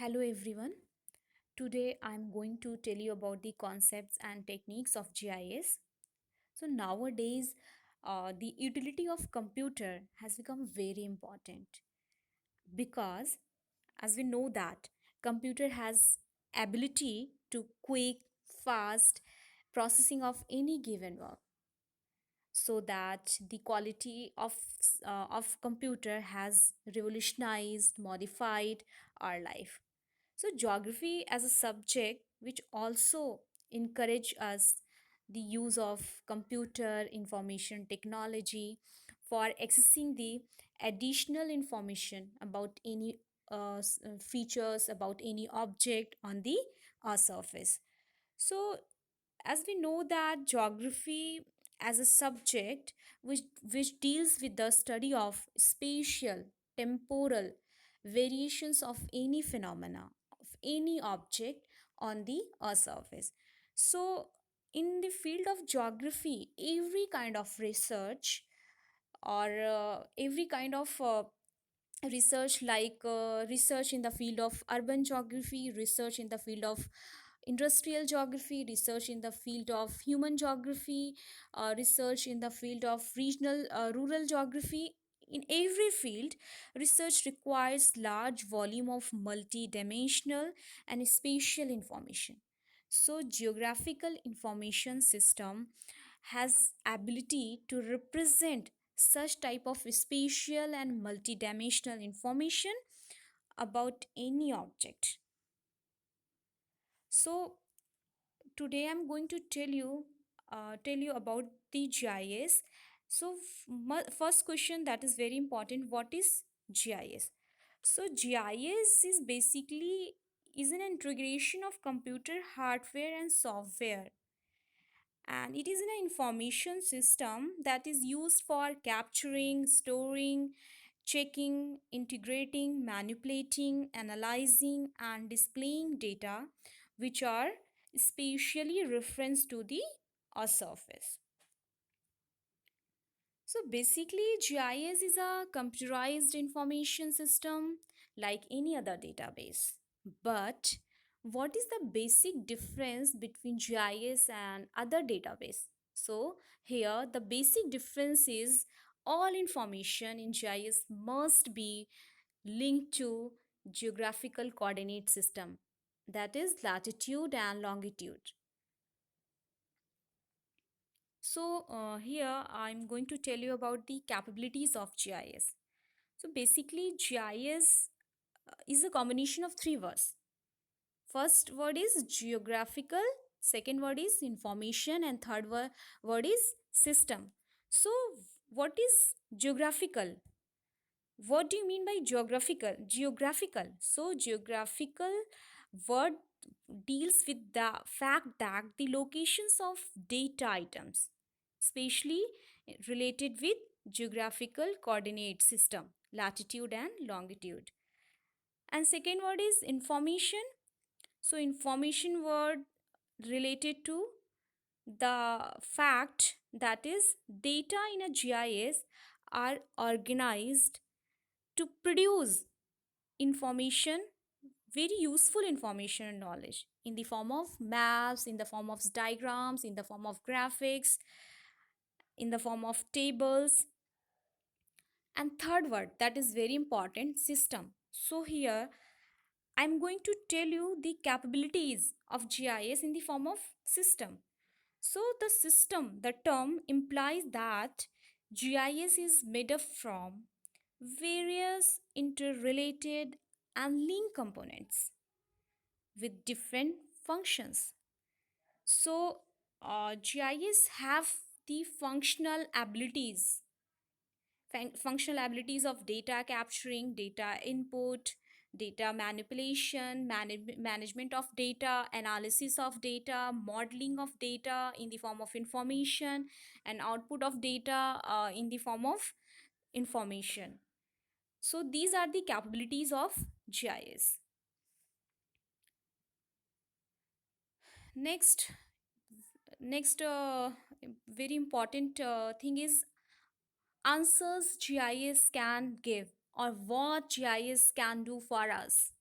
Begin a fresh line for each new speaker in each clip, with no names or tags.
Hello everyone. Today I'm going to tell you about the concepts and techniques of GIS. So nowadays, the utility of computer has become very important because, as we know that computer has ability to quick, fast processing of any given work, so that the quality of computer has revolutionized, modified our life. So, geography as a subject, which also encourage us the use of computer information technology for accessing the additional information about any features about any object on the surface. So, as we know that geography as a subject which deals with the study of spatial temporal variations of any phenomena of any object on the earth surface. So in the field of geography, every kind of research or every kind of research like research in the field of urban geography, research in the field of industrial geography, research in the field of human geography, research in the field of regional rural geography. In every field, research requires large volume of multi-dimensional and spatial information. So geographical information system has ability to represent such type of spatial and multidimensional information about any object. So today I'm going to tell you about the GIS. So first question that is very important: what is GIS? So GIS is basically is an integration of computer hardware and software, and it is an information system that is used for capturing, storing, checking, integrating, manipulating, analyzing, and displaying data which are spatially referenced to the surface. So basically, GIS is a computerized information system like any other database. But what is the basic difference between GIS and other database? So here the basic difference is all information in GIS must be linked to geographical coordinate system, that is latitude and longitude. So here I'm going to tell you about the capabilities of GIS. So basically GIS is a combination of three words. First word is geographical, second word is information, and third word is system. So what is geographical? What do you mean by geographical? Geographical. So geographical word deals with the fact that the locations of data items, especially related with geographical coordinate system, latitude and longitude. And second word is information. So information word related to the fact that is data in a GIS are organized to produce information, very useful information and knowledge in the form of maps, in the form of diagrams, in the form of graphics, in the form of tables. And third word that is very important, system. So here I'm going to tell you the capabilities of GIS in the form of system. So the system, the term implies that GIS is made up from various interrelated and linked components with different functions. So GIS have the functional abilities of data capturing, data input, data manipulation, management of data, analysis of data, modeling of data in the form of information, and output of data in the form of information. So these are the capabilities of GIS. Next, next very important thing is answers GIS can give, or what GIS can do for us.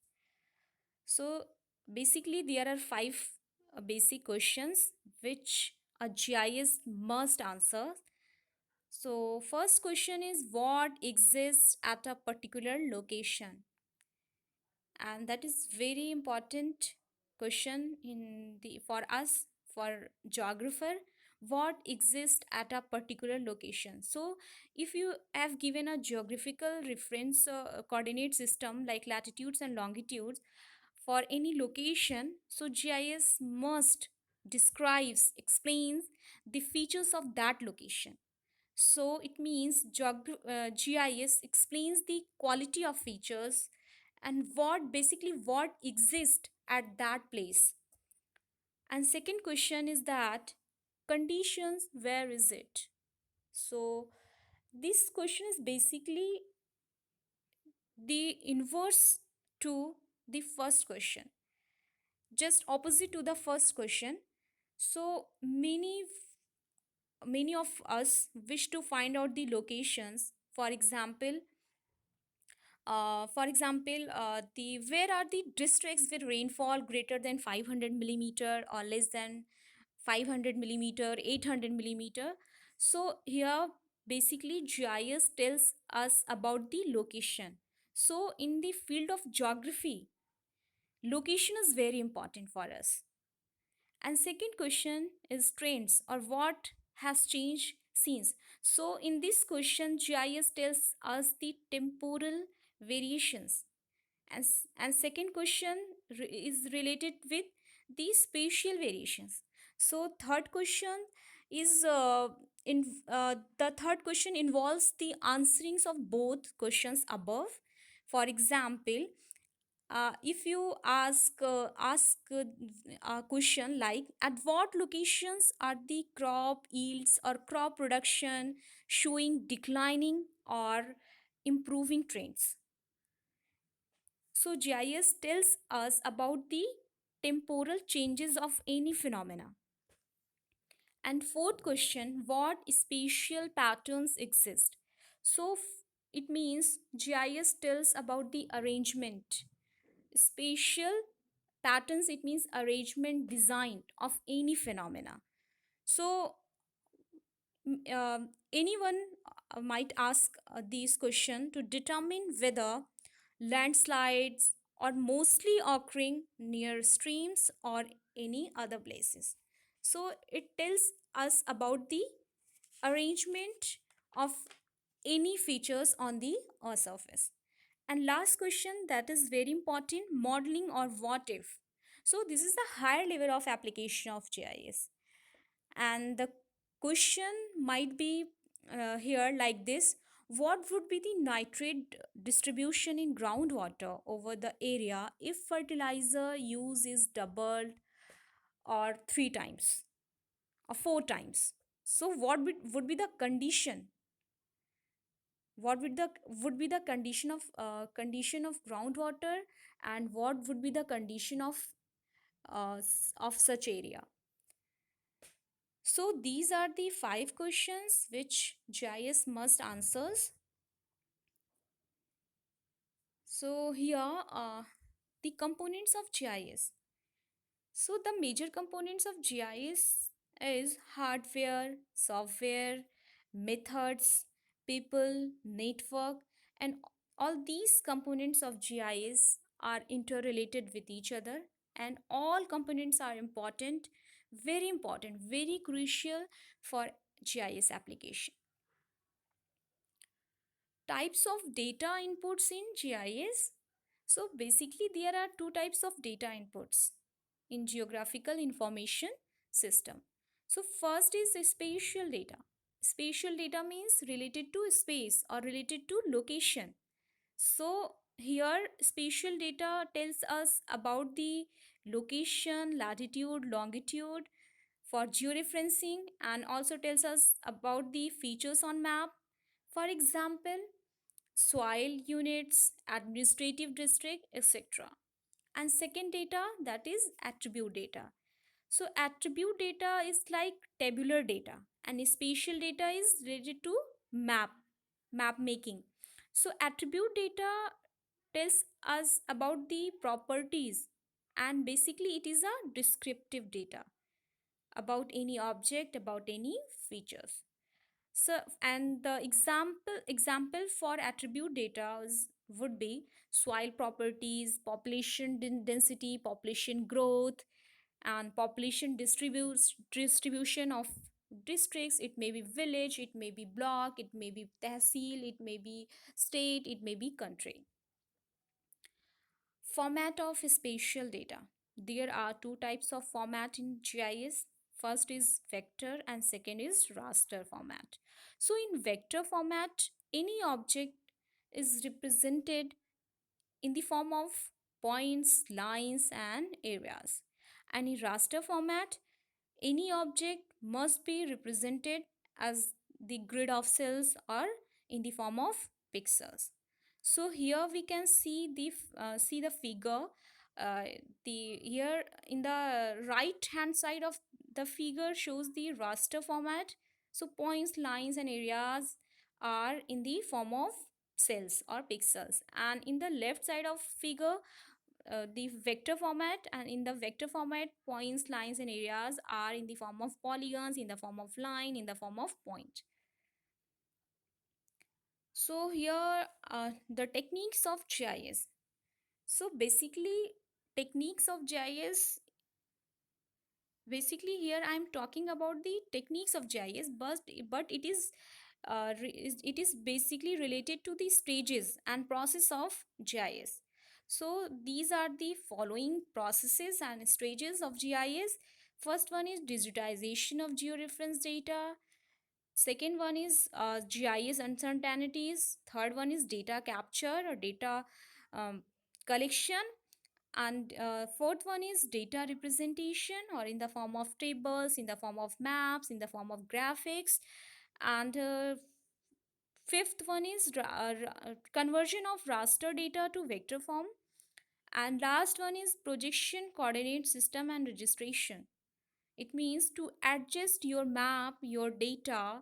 So basically, there are five basic questions which a GIS must answer. So first question is what exists at a particular location, and that is very important question in the for us, for geographer. What exists at a particular location? So if you have given a geographical reference coordinate system like latitudes and longitudes for any location, so GIS must describes, explains the features of that location. So it means GIS explains the quality of features and what exists at that place. And second question is that conditions, where is it? So this question is basically the inverse to the first question, just opposite to the first question. So many of us wish to find out the locations. The where are the districts with rainfall greater than 500 millimeter or less than 500 millimeter, 800 millimeter? So here basically GIS tells us about the location. So in the field of geography, location is very important for us. And second question is trends, or what has changed since. So in this question, GIS tells us the temporal variations. And second question is related with the spatial variations. So third question is in the third question involves the answerings of both questions above. For example, if you ask a question like at what locations are the crop yields or crop production showing declining or improving trends? So GIS tells us about the temporal changes of any phenomena. And fourth question, what spatial patterns exist? So it means GIS tells about the arrangement. Spatial patterns, it means arrangement, design of any phenomena. So anyone might ask this question to determine whether landslides are mostly occurring near streams or any other places. So it tells us about the arrangement of any features on the earth surface. And last question, that is very important, modeling or what if. So this is the higher level of application of GIS. And the question might be here like this: what would be the nitrate distribution in groundwater over the area if fertilizer use is doubled or three times or four times? So would be the condition? What would be the condition of groundwater, and what would be the condition of such area? So these are the five questions which GIS must answers. So here the components of GIS. So the major components of GIS is hardware, software, methods, people, network, and all these components of GIS are interrelated with each other, and all components are important, very crucial for GIS application. Types of data inputs in GIS. So basically there are two types of data inputs in geographical information system. So first is spatial data. Spatial data means related to space or related to location. So here spatial data tells us about the location, latitude, longitude for georeferencing, and also tells us about the features on map. For example, soil units, administrative district, etc. And second data, that is attribute data. So attribute data is like tabular data, and spatial data is related to map making. So attribute data tells us about the properties and basically it is a descriptive data about any object, about any features. So, and the example for attribute data would be soil properties, population density, population growth, and population distribution of districts. It may be village, it may be block, it may be tehsil, it may be state, it may be country. Format of spatial data. There are two types of format in GIS. First is vector and second is raster format. So in vector format, any object is represented in the form of points, lines, and areas. And in raster format, any object must be represented as the grid of cells or in the form of pixels. So here we can see the figure. uh, the here in the right hand side of the figure shows the raster format. So points, lines, and areas are in the form of cells or pixels, and in the left side of figure, the vector format, and in the vector format, points, lines, and areas are in the form of polygons, in the form of line, in the form of point. So here the techniques of GIS. So techniques of GIS basically here I am talking about the techniques of GIS, but it is basically related to the stages and process of GIS. So these are the following processes and stages of GIS. First one is digitization of georeference data. Second one is GIS uncertainties. Third one is data capture or data collection. And fourth one is data representation, or in the form of tables, in the form of maps, in the form of graphics. And fifth one is conversion of raster data to vector form. And last one is projection coordinate system and registration. It means to adjust your map, your data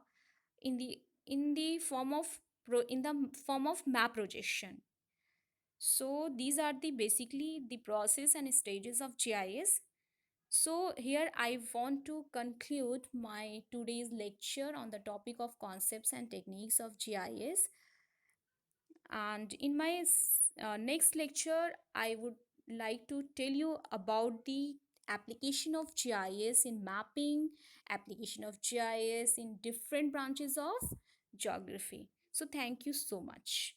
in the form of in the form of map projection. So these are the basically the process and stages of GIS. So here I want to conclude my today's lecture on the topic of concepts and techniques of GIS. And in my next lecture, I would like to tell you about the application of GIS in mapping, application of GIS in different branches of geography. So thank you so much.